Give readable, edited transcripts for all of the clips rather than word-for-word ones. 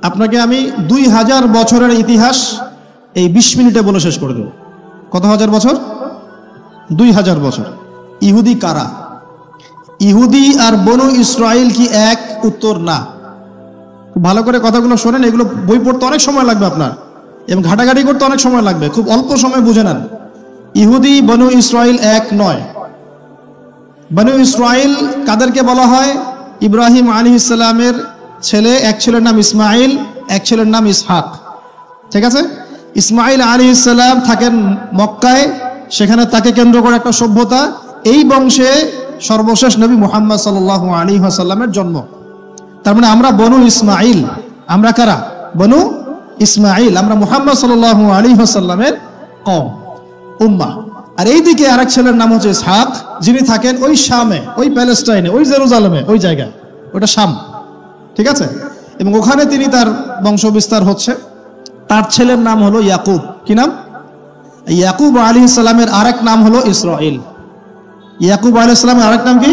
আপনাকে আমি 2000 বছরের ইতিহাস এই 20 মিনিটে বলে শেষ করে দেব। কত হাজার বছর? 2000 বছর। ইহুদি কারা? ইহুদি আর বনু ইসরাইল কি এক? উত্তর না। ভালো করে কথাগুলো শোনেন, এগুলো বই পড়তে অনেক সময় লাগবে আপনার, এবং ঘাটাঘাটি করতে অনেক সময় লাগবে, খুব অল্প সময় বুঝে নেন। ইহুদি বনু ইসরাইল এক নয়। বনু ইসরাইল কাদেরকে বলা হয়? ইব্রাহিম আলাইহিস সালামের ছেলে, এক ছেলের নাম ইসমাইল, এক ছেলের নাম ইসহাক। ঠিক আছে? ইসমাইল আলাইহিস সালাম থাকেন মক্কায়, সেখানে তাকে কেন্দ্র করে একটা সভ্যতা। এই বংশে সর্বশেষ নবী মুহাম্মদ সাল্লাল্লাহু আলাইহি ওয়াসাল্লামের জন্ম। তার মানে আমরা বনু ইসমাইল। আমরা কারা? বনু ইসমাইল। আমরা মুহাম্মদ সাল্লাল্লাহু আলাইহি ওয়াসাল্লামের কওম, উম্মাহ। আর এইদিকে আরেক ছেলের নাম হচ্ছে ইসহাক, যিনি থাকেন ওই শামে, ওই প্যালেস্টাইনে, ওই জেরুজালেমে, ওই জায়গায়, ওটা শাম। ঠিক আছে? এবং ওখানে তিনি তার বংশ বিস্তার হচ্ছে। তার ছেলের নাম হলো ইয়াকুব। কি নাম? ইয়াকুব আলাইহিস সালামের আরেক নাম হলো ইসরাইল। ইয়াকুব আলাইহিস সালামের আরেক নাম কি?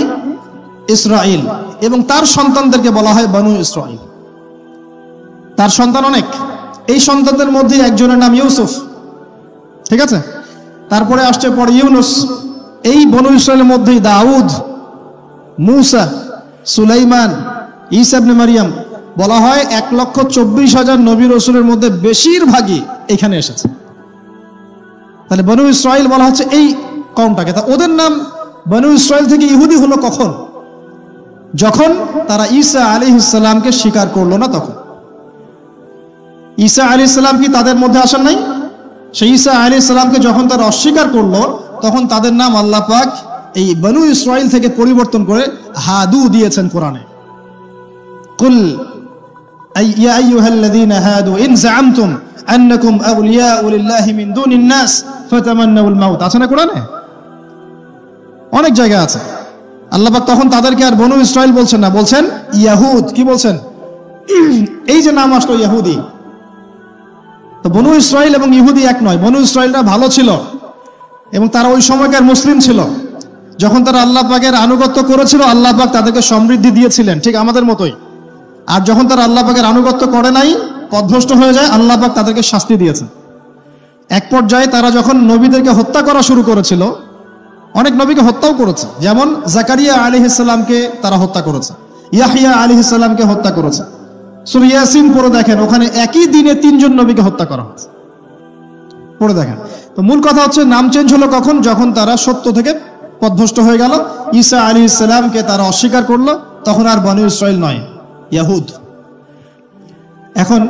ইসরাইল। এবং তার সন্তানদেরকে বলা হয় বনু ইসরাইল। তার সন্তান অনেক। এই সন্তানদের মধ্যে একজনের নাম ইউসুফ। ঠিক আছে? তারপরে আসছে পরে ইউনুস। এই বনু ইসরাইলের মধ্যেই দাউদ, মূসা, সুলাইমান, ঈসা ইবনে মারিয়াম। বলা হয় 1,24,000 নবী রাসূলের মধ্যে বেশিরভাগই এখানে এসেছে। তাহলে বনু ইসরাইল বলা হচ্ছে এই কওমটাকে। তা ওদের নাম বনু ইসরাইল থেকে ইহুদি হলো কখন? যখন তারা ঈসা আলাইহিস সালামকে স্বীকার করলো না তখন। ঈসা আলাইহিস সালাম কি তাদের মধ্যে আসেন নাই? সেই ঈসা আলাইহিস সালামকে যখন তারা অস্বীকার করলো, তখন তাদের নাম আল্লাহ পাক এই বনু ইসরাইল থেকে পরিবর্তন করে হাদু দিয়েছেন কোরআনে। কুল ইয়া আইয়ুহাল্লাযীনা হাদু ইন যাআমতুম আন্নাকুম আউলিয়াউ লিল্লাহি মিন দুনিন নাস ফাতামান্নাউল মাউত। আছে না কোরআনে? অনেক জায়গা আছে। আল্লাহ পাক তখন তাদেরকে আর বনু ইসরাইল বলছেন না, বলছেন ইয়াহুদ। কি বলছেন? এই যে নাম আসলো ইহুদি। তো বনু ইসরাইল এবং ইহুদি এক নয়। বনু ইসরাইলরা ভালো ছিল এবং তারা ওই সময়কার মুসলিম ছিল। যখন তারা আল্লাহ পাকের আনুগত্য করেছিল, আল্লাহ পাক তাদেরকে সমৃদ্ধি দিয়েছিলেন, ঠিক আমাদের মতোই। আর যখন তারা আল্লাহ পাকের আনুগত্য করে নাই, পথভ্রষ্ট হয়ে যায়, আল্লাহ পাক তাদেরকে শাস্তি দিয়েছেন। এক পর্যায়ে তারা যখন নবীদেরকে হত্যা করা শুরু করেছিল, অনেক নবীকে হত্যাও করেছে। যেমন জাকারিয়া আলাইহিস সালামকে তারা হত্যা করেছে, ইয়াহইয়া আলাইহিস সালামকে হত্যা করেছে। সূরা ইয়াসিন পড়ে দেখেন, ওখানে একই দিনে 3 জন নবীকে হত্যা করা হয়েছে। পড়ে দেখেন। তো মূল কথা হচ্ছে নাম চেঞ্জ হলো কখন? যখন তারা সত্য থেকে পথভ্রষ্ট হয়ে গেল। ঈসা আলাইহিস সালামকে তারা অস্বীকার করলো, তখন আর বনু ইসরাইল নয়, ইয়াহুদ। এখন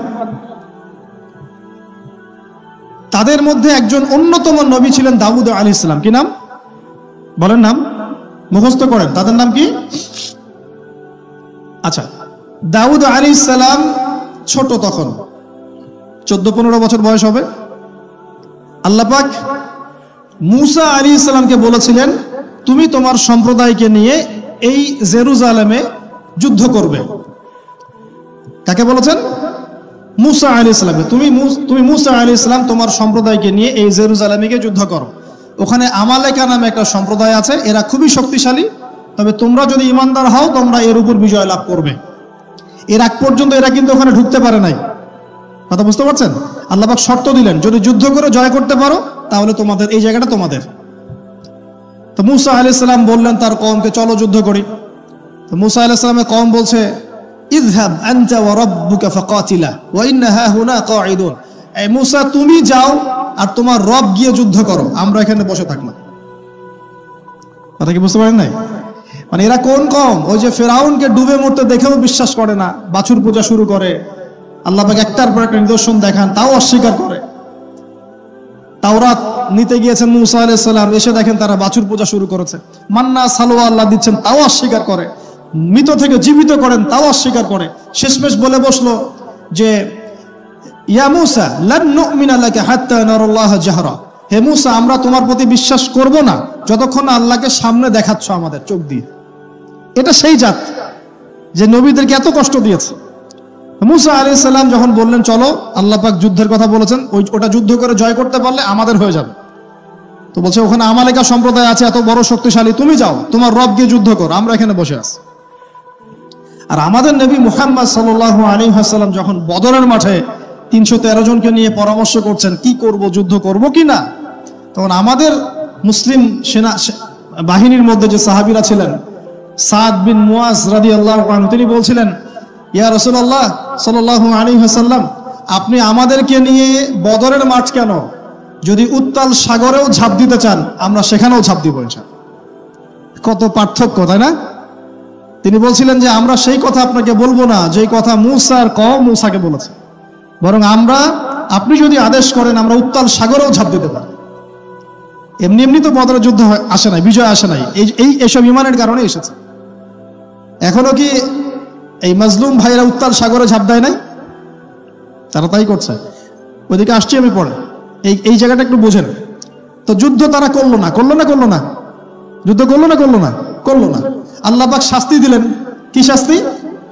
তাদের মধ্যে একজন অন্যতম নবী ছিলেন দাউদ আলাইহিস সালাম। কি নাম? বলেন নাম, মুখস্থ করেন। তাদের নাম কি? আচ্ছা, দাউদ আলাইহিস সালাম ছোট, তখন 14-15 বছর বয়স হবে। আল্লাহ পাক মূসা আলাইহিস সালামকে বলেছিলেন, তুমি তোমার সম্প্রদায়কে নিয়ে এই জেরুজালেমে যুদ্ধ করবে। কাকে বলেছেন? মূসা আলাইহিস সালামকে। তুমি মূসা আলাইহিস সালাম তোমার সম্প্রদায়কে নিয়ে এই জেরুজালেমে গিয়ে যুদ্ধ করো। ওখানে আমালেকা নামে একটা সম্প্রদায় আছে, এরা খুবই শক্তিশালী। তবে তোমরা যদি ইমানদার হও, তোমরা এর উপর বিজয় লাভ করবে। এর আগ পর্যন্ত এরা কিন্তু ওখানে ঢুকতে পারে নাই। কথা বুঝতে পারছেন? আল্লাহ পাক শর্ত দিলেন, যদি যুদ্ধ করে জয় করতে পারো, তাহলে তোমাদের এই জায়গাটা তোমাদের। তো মূসা আলাইহিস সালাম বললেন তার কওমকে, চলো যুদ্ধ করি। তো মূসা আলাইহিস সালামের কওম বলছে, ইযহাব আনতা ওয়া রাব্বুকা ফাকাতিলা ওয়া ইন্না হাহুনা কাঈদুন। এই মূসা, তুমি যাও আর তোমার রব গিয়ে যুদ্ধ করো, আমরা এখানে বসে থাকলাম। কথা কি বুঝতে পারেন নাই? মানে এরা কোন কওম? ওই যে ফেরাউনকে ডুবে মরতে দেখেও বিশ্বাস করে না, বাছুর পূজা শুরু করে। আল্লাহ পাক একটার পর একটা নিদর্শন দেখান, তাও অস্বীকার করে। তাওরাত নিতে গিয়েছেন মূসা আলাইহিস সালাম, এসে দেখেন তারা বাছুর পূজা শুরু করেছে। মান্না সালোয়া আল্লাহ দিচ্ছেন, তাও অস্বীকার করে। মৃত থেকে জীবিত করেন, তাও অস্বীকার করে। শেষমেশ বলে বসলো যে ইয়া মূসা লান নুমিনা লাকা হাত্তা নারাল্লাহ জাহরা। হে মূসা, আমরা তোমার প্রতি বিশ্বাস করব না যতক্ষণ আল্লাহকে সামনে দেখাচ্ছ আমাদের চোখ দিয়ে। এটা সেই জাত যে নবীদেরকে এত কষ্ট দিয়েছে। মূসা আলাইহিস সালাম যখন বললেন চলো, আল্লাহ পাক যুদ্ধের কথা বলেছেন, ওটা যুদ্ধ করে জয় করতে পারলে আমাদের হয়ে যাবে। তো বলছে ওখানে আমালেকা সম্প্রদায় আছে এত বড় শক্তিশালী, তুমি যাও, তোমার রব গিয়ে যুদ্ধ করো, আমরা এখানে বসে আছি। আর আমাদের নবী মুহাম্মদ সাল্লাল্লাহু আলাইহি ওয়াসাল্লাম যখন বদরের মাঠে 313 জনকে নিয়ে পরামর্শ করছেন কি করব, যুদ্ধ করব কি না, তখন আমাদের মুসলিম সেনা বাহিনীর মধ্যে যে সাহাবীরা ছিলেন, সাদ বিন মুয়াজ রাদিয়াল্লাহু আনহু, তিনি বলছিলেন, ইয়া রাসূলুল্লাহ সাল্লাল্লাহু আলাইহি ওয়াসাল্লাম, আপনি আমাদেরকে নিয়ে বদরের মাঠ কেন, যদি উত্তাল সাগরেও ঝাঁপ দিতে চান আমরা সেখানেও ঝাঁপ দিব ইনশাআল্লাহ। কত পার্থক্য, তাই না? তিনি বলছিলেন যে আমরা সেই কথা আপনাকে বলবো না যেই কথা মুসার কওম মুসাকে বলেছে, বরং আপনি যদি আদেশ করেন আমরা উত্তাল সাগরেও ঝাঁপ দিতে পারি। এমনি এমনি তো বদরের যুদ্ধ আসে নাই, বিজয় আসে নাই, এইসব ইমানের কারণে এসেছে। এখনো কি এই মাজলুম ভাইরা উত্তাল সাগরে ঝাঁপ দেয় নাই? তারা তাই করছে। ওইদিকে আসছি আমি পরে, এই জায়গাটা একটু বোঝেন। তো যুদ্ধ তারা করলো না, যুদ্ধ করলো না। আল্লাহ পাক শাস্তি দিলেন। কি শাস্তি?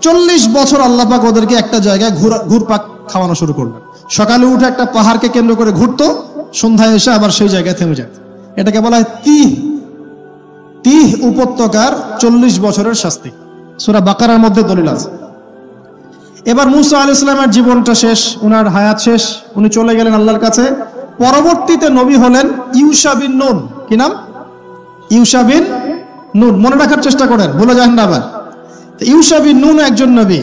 40 বছর আল্লাহ পাক ওদেরকে একটা জায়গায় ঘুরপাক খাওয়ানো শুরু করলেন। সকালে উঠে একটা পাহাড়কে কেন্দ্র করে ঘুরতো, সন্ধ্যায় এসে আবার সেই জায়গায় থেমে যেত। এটাকে বলা হয় তিহ উপত্যকার 40 বছরের শাস্তি। সূরা বাকারার মধ্যে দলিল আছে। এবার মুসা আলাইহিস সালামের জীবনটা শেষ, উনার হায়াত শেষ, উনি চলে গেলেন আল্লাহর কাছে। পরবর্তীতে নবী হলেন ইউশা বিন নুন। কি নাম? ইউশা বিন নুন। মনে রাখার চেষ্টা করেন, ভুলে যান না আবার। ইউশা বিন নুন একজন নবী।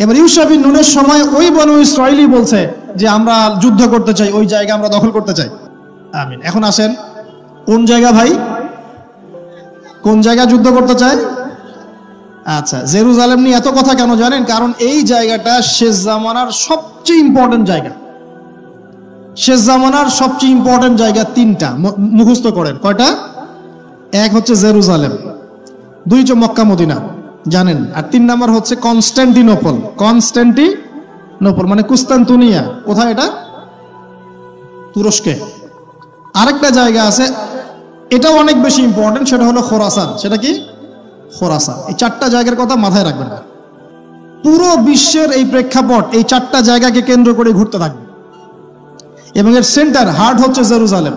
এবার ইউশা বিন নুনের সময় ওই বনু ইসরাইলি বলছে যে আমরা যুদ্ধ করতে চাই, ওই জায়গা আমরা দখল করতে চাই। আমিন। এখন আসেন, কোন জায়গা ভাই? কোন জায়গা যুদ্ধ করতে চায়? আচ্ছা, জেরুজালেম নিয়ে এত কথা কেন জানেন? কারণ এই জায়গাটা শেষ জামানার সবচেয়ে ইম্পর্টেন্ট জায়গা। শেষ জামানার সবচেয়ে ইম্পর্টেন্ট জায়গা 3টা, মুখস্থ করেন। কয়টা? 1 হচ্ছে জেরুজালেম, 2 হচ্ছে মক্কা মদিনা, জানেন, আর 3 নাম্বার হচ্ছে কনস্ট্যান্টিনোপল মানে কুস্তান্তনিয়া। কোথায় এটা? তুরস্কে। আরেকটা জায়গা আছে, এটাও অনেক বেশি ইম্পর্টেন্ট, সেটা হলো খোরাসান। সেটা কি? খোরাসান। এই 4টা জায়গার কথা মাথায় রাখবেন। পুরো বিশ্বের এই প্রেক্ষাপট এই 4টা জায়গাকে কেন্দ্র করে ঘুরতে থাকবে, এবং এর সেন্টার হার্ট হচ্ছে জেরুজালেম।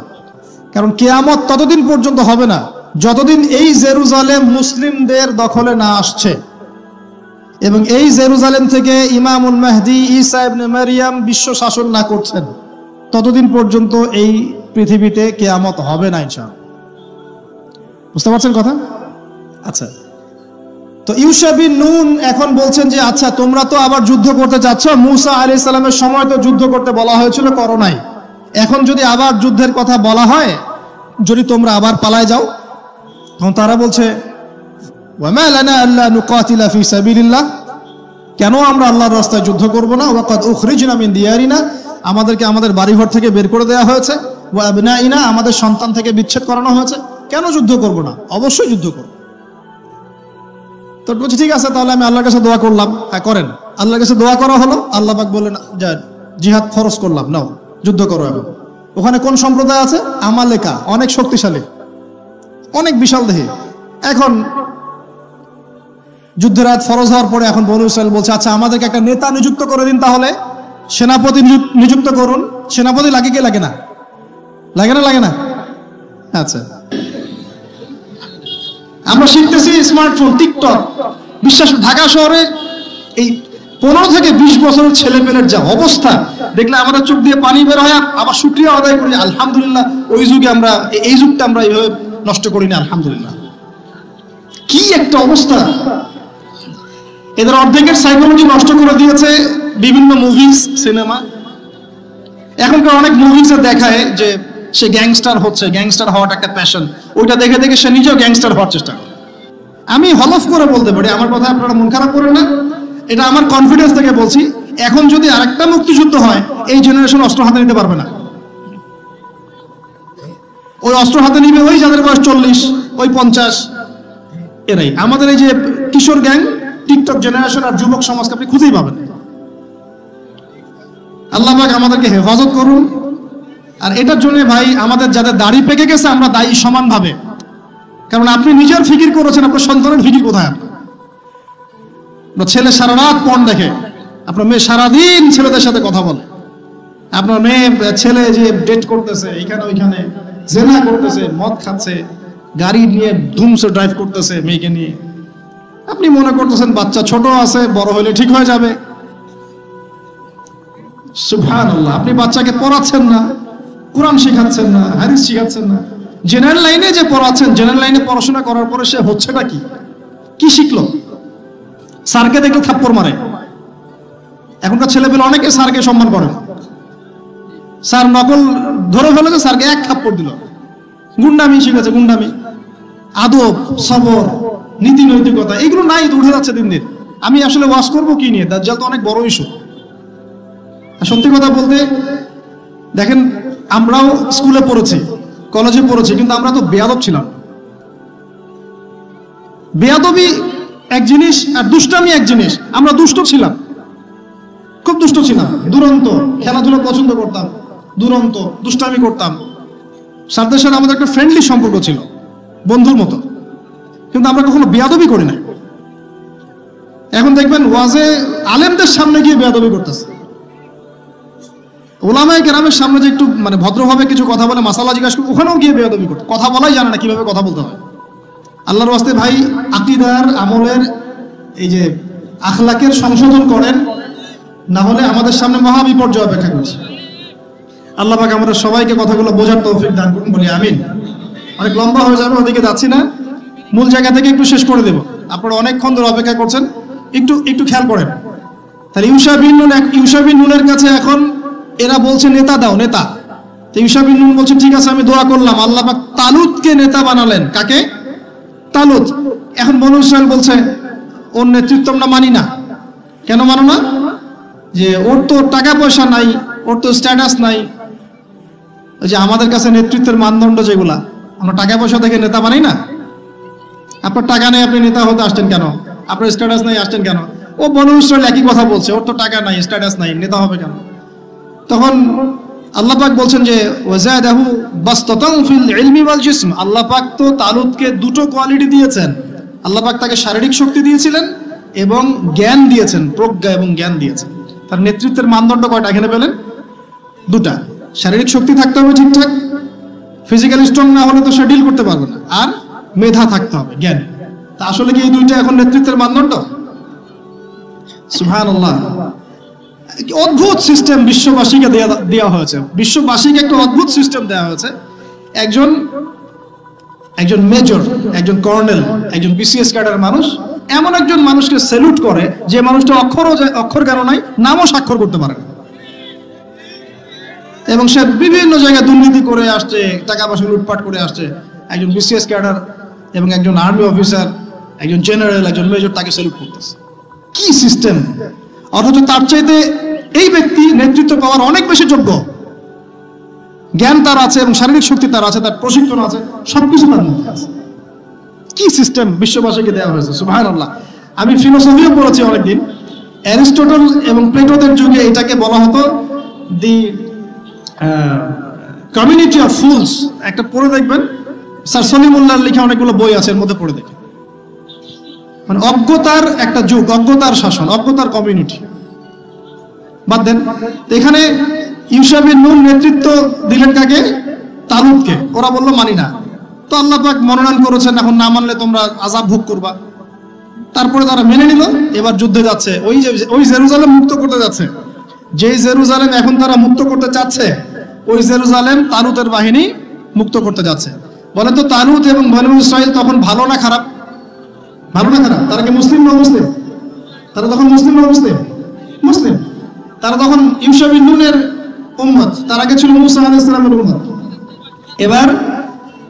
কারণ কিয়ামত ততদিন পর্যন্ত হবে না যতদিন এই জেরুজালেম মুসলিমদের দখলে না আসছে, এবং এই জেরুজালেম থেকে ইমামুল মাহদি ঈসা ইবনে মারইয়াম বিশ্ব শাসন না করছেন, ততদিন পর্যন্ত এই পৃথিবীতে কিয়ামত হবে না ইনশাআল্লাহ। বুঝতে পারছেন কথা? আচ্ছা, তো ইউশা বিন নুন এখন বলছেন যে আচ্ছা তোমরা তো আবার যুদ্ধ করতে চাচ্ছ, মুসা আলাইহিস সালামের সময় তো যুদ্ধ করতে বলা হয়েছিল, করো নাই। এখন যদি আবার যুদ্ধের কথা বলা হয়, যদি তোমরা আবার পালায় যাও, তখন তারা বলছে ওয়ামা লানা আল্লা নুকাতিলা ফি সাবিলিল্লাহ, কেন আমরা আল্লাহর রাস্তায় যুদ্ধ করব না? ওয়াকাদ উখরিজনা মিন দিয়ারিনা, আমাদেরকে আমাদের বাড়িঘর থেকে বের করে দেওয়া হয়েছে, ওয়া আবনাইনা, আমাদের সন্তান থেকে বিচ্ছেদ করানো হয়েছে, কেন যুদ্ধ করব না? অবশ্যই যুদ্ধ করব। তো বলছি ঠিক আছে, তাহলে আমি আল্লাহর কাছে দোয়া করলাম। হ্যাঁ করেন। আল্লাহর কাছে দোয়া করা হলো, আল্লাহ পাক বললেন যা জিহাদ ফরজ করলাম, নাও যুদ্ধ করো। এখন ওখানে কোন সম্প্রদায় আছে? আমালেকা, অনেক শক্তিশালী, অনেক বিশাল দেহে। এখন যুদ্ধের আয়াত ফরজ হওয়ার পরে এখন বনু ইসরাইল বলছে আচ্ছা আমাদেরকে একটা নেতা নিযুক্ত করে দিন, তাহলে সেনাপতি নিযুক্ত করুন। সেনাপতি লাগে কি লাগে না? লাগে না? আচ্ছা, আমরা শিখতেছি স্মার্টফোন, টিকটক, বিশ্বাস ঢাকা শহরে এই 15 থেকে 20 বছরের ছেলে পেলের যা অবস্থা দেখলে আমাদের চোখ দিয়ে পানি বের হয়। আবার শুকরিয়া আদায় করি, আলহামদুলিল্লাহ ওই যুগে আমরা, এই যুগটা আমরা এইভাবে নষ্ট করিনি, আলহামদুলিল্লাহ। কি একটা অবস্থা! এদের অর্ধেকের সাইকোলজি নষ্ট করে দিয়েছে বিভিন্ন মুভিজ, সিনেমা। এখনকার অনেক মুভিজে দেখায় যে সে গ্যাংস্টার হচ্ছে, গ্যাংস্টার হওয়াটা একটা প্যাশন, ওইটা দেখে দেখে সে নিজেও গ্যাংস্টার হওয়ার চেষ্টা করে। আমি হলফ করে বলতে পারি, আমার কথা আপনারা মন খারাপ করেন না, এটা আমার কনফিডেন্স থেকে বলছি, এখন যদি আরেকটা মুক্তিযুদ্ধ হয়, এই জেনারেশন অস্ত্র হাতে নিতে পারবে না। ওই অস্ত্র হাতে নিবে ওই যাদের বয়স 40, ওই 50, এরাই। আমাদের এই যে কিশোর গ্যাং, টিকটক জেনারেশন আর যুবক সমাজকে আপনি খুঁজেই পাবেন। আল্লাহ পাক আমাদেরকে হেফাজত করুন। আর এটার জন্য ভাই আমাদের যাদের দাড়ি পেকে গেছে আমরা দায়ী সমানভাবে। কারণ আপনি নিজের ফিকির করেছেন, আপনার সন্তানের ফিকির কোথায়? আপনার ছেলে সারা রাত পর্ন দেখে, আপনার মেয়ে সারাদিন ছেলেদের সাথে কথা বলে, আপনার ছেলে যে ডেট করতেছে এইখানে ওইখানে, জেনা করতেছে, মদ খাচ্ছে, গাড়ি নিয়ে ধুমসে ড্রাইভ করতেছে মেয়েকে নিয়ে। আপনি মনে করতেছেন বাচ্চা ছোট আছে, বড় হলে ঠিক হয়ে যাবে। সুবহানাল্লাহ, আপনি বাচ্চাকে পড়াচ্ছেন না, কোরআন শেখাচ্ছেন না, হাদিস শেখাচ্ছেন না। জেনারেল লাইনে যে পড়াচ্ছেন, জেনারেল লাইনে পড়াশোনা করার পরে সে হচ্ছেটা কি, কি শিখলো? স্যারকে দেখলে থাপ্পড় মারে। এখনকার ছেলেপেলে অনেকে স্যারকে সম্মান করে না। স্যার নকল ধরে ফেলেছে, স্যারকে এক থাপ্পড় দিল। গুন্ডামি শিখেছে, গুন্ডামি। আদব, সবর, নীতি নৈতিকতা এগুলো নাই, উঠে যাচ্ছে দিন দিন। আমি আসলে ওয়াজ করবো কি নিয়ে? দাজ্জাল তো অনেক বড় ইস্যু। সত্যি কথা বলতে দেখেন, আমরাও স্কুলে পড়েছি, কলেজে পড়েছি, কিন্তু আমরা তো বেয়াদব ছিলাম। বেয়াদবি এক জিনিস আর দুষ্টামি এক জিনিস। আমরা দুষ্ট ছিলাম, খুব দুষ্ট ছিলাম, দুরন্ত। খেলাধুলা পছন্দ করতাম, দুরন্ত, দুষ্টামি করতাম। স্যারদের সাথে আমাদের একটা ফ্রেন্ডলি সম্পর্ক ছিল, বন্ধুর মতো, কিন্তু আমরা কখনো বেয়াদবি করি না। এখন দেখবেন ওয়াজে আলেমদের সামনে গিয়ে বেয়াদবি করতেছে। ওলামায়ে কেরামের সামনে যে একটু মানে ভদ্রভাবে কিছু কথা বলে, মাসালা জিজ্ঞাসা করে, ওখানেও গিয়ে বেয়াদবি করতে, কথা বলাই জানে না কিভাবে কথা বলতে হয়। আল্লাহর ওয়াস্তে ভাই, আকীদার, আমলের, এই যে আখলাকের সংশোধন করেন, না হলে আমাদের সামনে মহা বিপর্যয় অপেক্ষা করছে। আল্লাহ পাক আমাদের সবাইকে কথাগুলো বোঝার তৌফিক দান করুন, বলি আমিন। অনেক লম্বা হয়ে যাবে, ওদিকে যাচ্ছি না, মূল জায়গা থেকে একটু শেষ করে দেব। আপনারা অনেকক্ষণ ধরে অপেক্ষা করছেন, একটু খেয়াল করেন। তাহলে ইউশা বিন নুনের কাছে এখন এরা বলছে নেতা দাও, নেতা। তো ইউশা বিন নুন বলছে ঠিক আছে, আমি দোয়া করলাম। আল্লাহ পাক তালুতকে নেতা বানালেন। কাকে? তালুত। এখন বনু ইসরাইল বলছে ওর নেতৃত্ব আমরা মানি না। কেন মানো না? যে ওর তো টাকা পয়সা নাই, ওর তো স্ট্যাটাস নাই। ওই যে আমাদের কাছে নেতৃত্বের মানদণ্ড যেগুলা, আমরা টাকা পয়সা দেখে নেতা বানাই না। আপনার টাকা নেই, আপনি নেতা হতে আসছেন কেন? আপনার স্ট্যাটাস নাই, আসছেন কেন? ও বনু ইসরাইল একই কথা বলছে, ওর তো টাকা নাই, স্ট্যাটাস নাই, নেতা হবে কেন? তখন আল্লাহ পাক বলছেন যে ওয়াজাদাহু বাসতাতান ফিল ইলমি ওয়াল জিসম। আল্লাহ পাক তো তালুতকে দুটো কোয়ালিটি দিয়েছেন। আল্লাহ পাক তাকে শারীরিক শক্তি দিয়েছিলেন এবং জ্ঞান দিয়েছেন, প্রজ্ঞা এবং জ্ঞান দিয়েছেন। তার নেতৃত্বের মানদণ্ড কয়টা এখানে পেলেন? দুটা। শারীরিক শক্তি থাকতে হবে ঠিকঠাক, ফিজিক্যালি স্ট্রং না হলে তো সে ডিল করতে পারবে না, আর মেধা থাকতে হবে, জ্ঞান। তা আসলে কি এই দুইটা এখন নেতৃত্বের মানদণ্ড? সুবহানাল্লাহ। অদ্ভুত সিস্টেম বিশ্ববাসীকে দেওয়া হয়েছে। বিশ্ববাসীকে একটা অদ্ভুত সিস্টেম দেওয়া হয়েছে। একজন মেজর, একজন কর্নেল, একজন বিসিএস ক্যাডার মানুষ এমন একজন মানুষকে স্যালুট করে যে মানুষটা অক্ষর জ্ঞান নাই, নামও স্বাক্ষর করতে পারে না, এবং সে বিভিন্ন জায়গায় দুর্নীতি করে আসছে, টাকা পয়সা লুটপাট করে আসছে। একজন বিসিএস ক্যাডার এবং একজন আর্মি অফিসার, একজন জেনারেল, একজন মেজর তাকে স্যালুট করতেছে। কি সিস্টেম! অথচ তার চাইতে এই ব্যক্তি নেতৃত্ব পাওয়ার অনেক বেশি যোগ্য। জ্ঞান তার আছে এবং শারীরিক শক্তি তার আছে, তার প্রশিক্ষণ আছে, সবকিছু তার মধ্যে আছে। কি সিস্টেম বিশ্ববাসীকে দেওয়া হয়েছে! সুবহানাল্লাহ। আমি ফিলোসফিও পড়েছি অনেকদিন। অ্যারিস্টটল এবং প্লেটোদের যুগে এটাকে বলা হতো দি কমিউনিটি অফ ফুলস। একটা পড়ে দেখবেন, স্যার সলিমুল্লাহর লেখা অনেকগুলো বই আছে, এর মধ্যে পড়ে দেখেন। মানে অজ্ঞতার একটা যুগ, অজ্ঞতার শাসন, অজ্ঞতার কমিউনিটি। বাদ দেন, এখানে ইউশা বিন নুন নেতৃত্ব দিলেন কাকে? তালুতকে। ওরা বললো মানি না। তো আল্লাহ পাক মনোনয়ন করেছেন, এখন না মানলে তোমরা আযাব ভোগ করবা। তারপরে তারা মেনে নিল, এবার যুদ্ধে যাচ্ছে। ওই জেরুজালেম মুক্ত করতে যাচ্ছে। যেই জেরুজালেম এখন তারা মুক্ত করতে চাচ্ছে, ওই জেরুজালেম তালুতের বাহিনী মুক্ত করতে যাচ্ছে। বলেন তো, তালুত এবং বনু ইসরাইল তখন ভালো না খারাপ? ভালো না খারাপ? তারা কি মুসলিম না মুসলিম? তারা তখন মুসলিম না মুসলিম? মুসলিম। তারা তখন ইউশা বিন নুনের উম্মত, তার আগে ছিল মূসা আলাইহিস সালামের উম্মত। এবার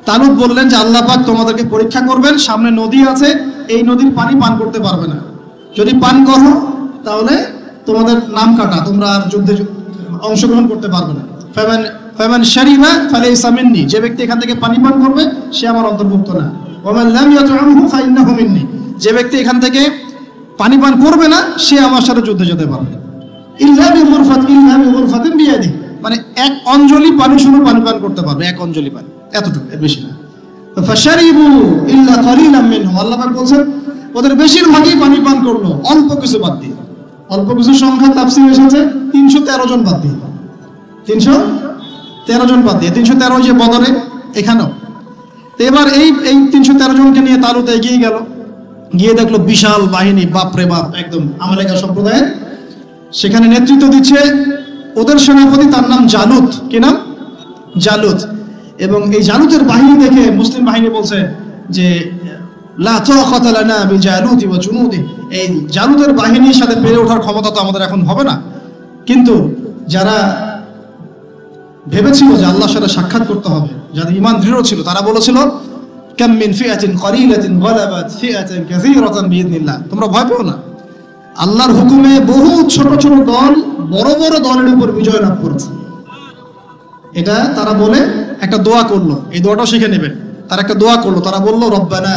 তালুত বললেন যে আল্লাহ পাক তোমাদেরকে পরীক্ষা করবেন, সামনে নদী আছে, এই নদীর পানি পান করতে পারবে না। যদি পান করো তাহলে তোমাদের নাম কাটা, তোমরা আর যুদ্ধে অংশগ্রহণ করতে পারবে না। ফামান শারিবা ফালাইসা মিন্নি। যে ব্যক্তি এখান থেকে পানি পান করবে সে আমার অন্তর্ভুক্ত না। ওয়ামান লাম ইয়াতআমহু ফাইন্নাহু মিন্নি। যে ব্যক্তি এখান থেকে পানি পান করবে না সে আমার সাথে যুদ্ধে যেতে পারবে। ইল্লা বিগুরফাতিন বিয়াদি। মানে এক অঞ্জলি পানি শুধু পানি পান করতে পারবে, এক অঞ্জলি পানি, এতটুকু, এর বেশি না। ফাশারিবু ইল্লা কালিলাম মিনহুম। আল্লাহ পাক বলেন ওদের বেশিরভাগই পানি পান করলো, অল্প কিছু বাদ দিয়ে। অল্প কিছু সংখ্যা তাফসীরে এসেছে 313 জন বাদ দিয়ে। 313 জন বাদ দিয়ে। 313 যে বদরে, এখানেও। তো এবার এই 313 জনকে নিয়ে তালুত এগিয়ে গেল। গিয়ে দেখলো বিশাল বাহিনী, বাপরে বাপ, একদম আমালেকা সম্প্রদায়ের। সেখানে নেতৃত্ব দিচ্ছে ওদের সেনাপতি, তার নাম জালুত। কি নাম? জালুত। এবং এই জালুতের বাহিনী দেখে মুসলিম বাহিনী বলছে যে লা তাকাতা লানা বিজালুতি ওয়া জুনুদি, এই জালুতের বাহিনীর সাথে পেরে ওঠার ক্ষমতা তো আমাদের এখন হবে না। কিন্তু যারা ভেবেছিল যে আল্লাহর সাথে সাক্ষাৎ করতে হবে, যাদের ঈমান দৃঢ় ছিল, তারা বলেছিল কাম মিন ফিআতিন ক্বালিলাতিন গালাবাত ফিআতান কাসীরাতান বিইذنিল্লাহ, তোমরা ভয় পেও না, আল্লাহর হুকুমে বহু ছোট ছোট দল বড় বড় দলের উপর বিজয় লাভ করেছে। এটা তারা বলে একটা দোয়া করলো, এই দোয়াটাও শিখে নেবেন। তারা একটা দোয়া করলো, তারা বলল রব্বানা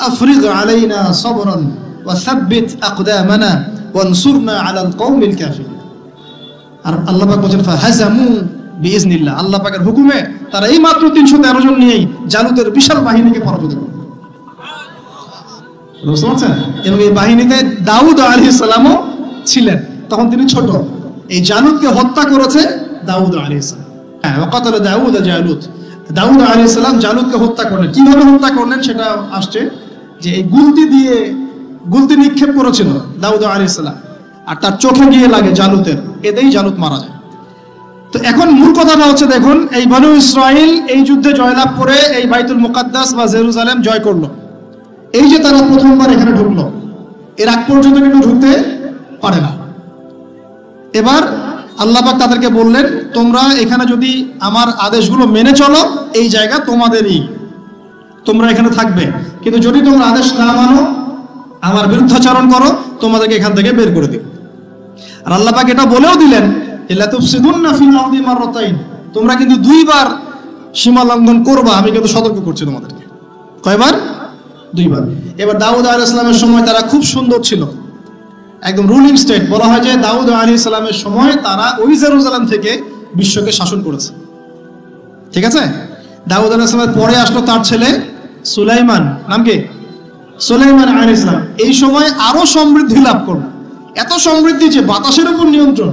আফরিগ আলাইনা সাবরান ওয়া সাব্বিত আকদামানা ওয়ানসুরনা আলাল কওমিল কাফিরিন। আর আল্লাহ পাক বলেন ফাহাজামু বিইذনিল্লাহ, আল্লাহ পাকের হুকুমে তারা এই মাত্র 313 জন নিয়েই জালুতের বিশাল বাহিনীকে পরাজিত করল। বুঝতে পারছেন? এবং এই বাহিনীতে দাউদ আলাইহিস সালামও ছিলেন, তখন তিনি ছোট। এই জালুতকে হত্যা করেছে দাউদ আলাইহিস সালাম। হ্যাঁ, ওয়াকাতালা দাউদ জালুত, দাউদ আলাইহিস সালাম জালুতকে হত্যা করলেন। কিভাবে হত্যা করলেন সেটা আসছে, যে এই গুলতি নিক্ষেপ করেছিল দাউদ আলাইহিস সালাম, আর তার চোখে গিয়ে লাগে জালুতের, এতেই জালুত মারা যায়। তো এখন মূল কথাটা হচ্ছে, দেখুন এই বনু ইসরাইল এই যুদ্ধে জয়লাভ করে এই বাইতুল মুকাদ্দাস বা জেরুজালেম জয় করলো। এই যে তারা প্রথমবার এখানে ঢুকলো, এর আগ পর্যন্ত কিন্তু ঢুকতে পারে না। এবার আল্লাহ পাক তাদেরকে বললেন, তোমরা এখানে যদি আমার আদেশগুলো মেনে চলো, এই জায়গা তোমাদেরই, তোমরা এখানে থাকবে। কিন্তু যদি তোমরা আদেশ না মানো, আমার বিরুদ্ধাচরণ করো, তোমাদেরকে এখান থেকে বের করে দেব। আর আল্লাহ পাক এটা বলেও দিলেন, লা তুফসিদুন্না ফিল আরদি মাররাতাইন, তোমরা কিন্তু 2 বার সীমা লঙ্ঘন করবা, আমি কিন্তু সতর্ক করছি তোমাদেরকে। কয়বার? 2 বার। এবার দাউদ আলাইহিস সালামের সময় তারা খুব সুন্দর ছিল, একদম রুলিং স্টেট। বলা হয় যে দাউদ আলাইহিস সালামের সময় তারা ওই জেরুজালেম থেকে বিশ্বকে শাসন করেছে। ঠিক আছে? দাউদ আলাইহিস সালামের পরে আসলো তার ছেলে সুলাইমান, নাম কি? সুলাইমান আলাইহিস সালাম। এই সময় আরো সমৃদ্ধি লাভ করলো, এত সমৃদ্ধি যে বাতাসের উপর নিয়ন্ত্রণ।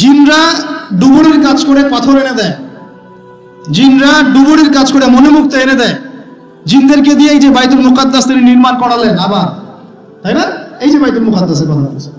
জিনরা ডুবুরির কাজ করে পাথর এনে দেয়, জিনরা ডুবুরির কাজ করে মনোমুক্ত এনে দেয়। জিনদেরকে দিয়ে এই যে বাইতুল মুকাদ্দাস তিনি নির্মাণ করালেন আবার, তাই না? এই যে বাইতুল মুকাদ্দাসের কথা বলছে।